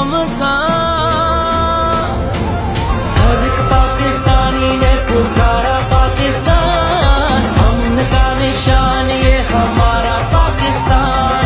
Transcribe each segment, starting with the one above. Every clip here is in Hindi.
घमसान। हर एक पाकिस्तानी ने पुकारा पाकिस्तान, अमन का निशान ये हमारा पाकिस्तान।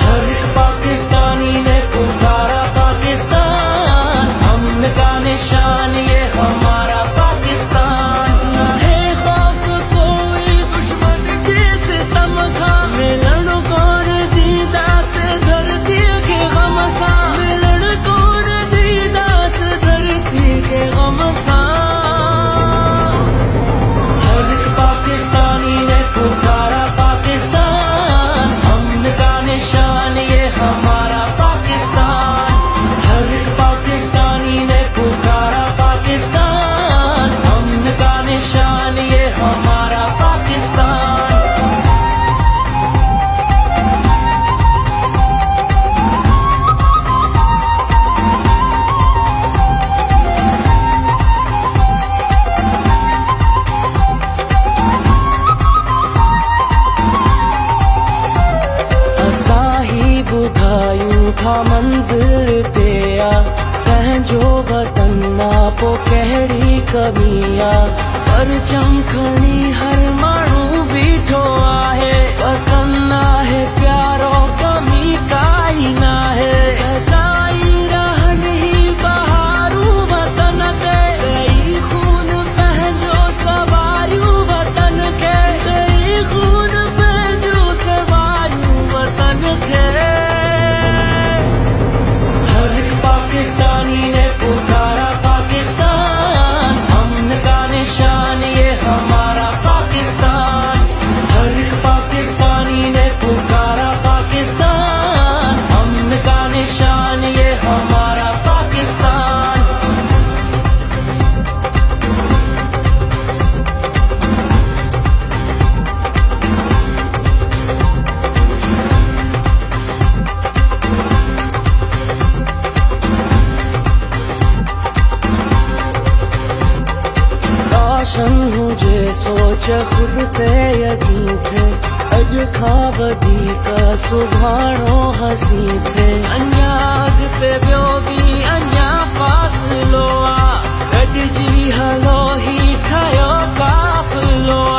हर एक पाकिस्तानी ने पुकारा पाकिस्तान, अमन का निशान ये हमारा पाकिस्तान। न है खौफ कोई दुश्मन के सितम का, मिलन कौन दीदा से धरती के घमसान, मिलन कौन दीदा से धरती के घमसान। हर एक पाकिस्तानी ने पुकारा पाकिस्तान, अमन का निशान ये हमारा पाकिस्तान। हर एक पाकिस्तानी ने पुकारा पाकिस्तान, अमन का निशान ये हमारा पाकिस्तान। असां ही ॿुधायूं था मंज़िल ते आ, पंहिंजो वतन मां पोइ कहिड़ी कमी आ। परचम खणी हर माण्हू बीठो आहे, वतन आहे प्यारो कमी काई नाहे। सदाई रहनि ही बहारूं वतन ते, ॾेई खून पंहिंजो सवारियूं वतन खे, ॾेई खून पंहिंजो सवारियूं वतन खे। हर एक पाकिस्तानी ने पुकारा पाकिस्तान, अमन का निशान ये हमारा पाकिस्तान। हर एक पाकिस्तानी ने पुकारा पाकिस्तान, अमन का निशान ये हमारा पाकिस्तान। रोशन हुजे सोच खुद ते यकीन थे, अॼु खां वधीक सुभाणो हसी थे। अञा अॻिते ॿियो बि अञा फ़ासिलो आ, गॾिजी हलो ही ठहियो काफ़िलो आ।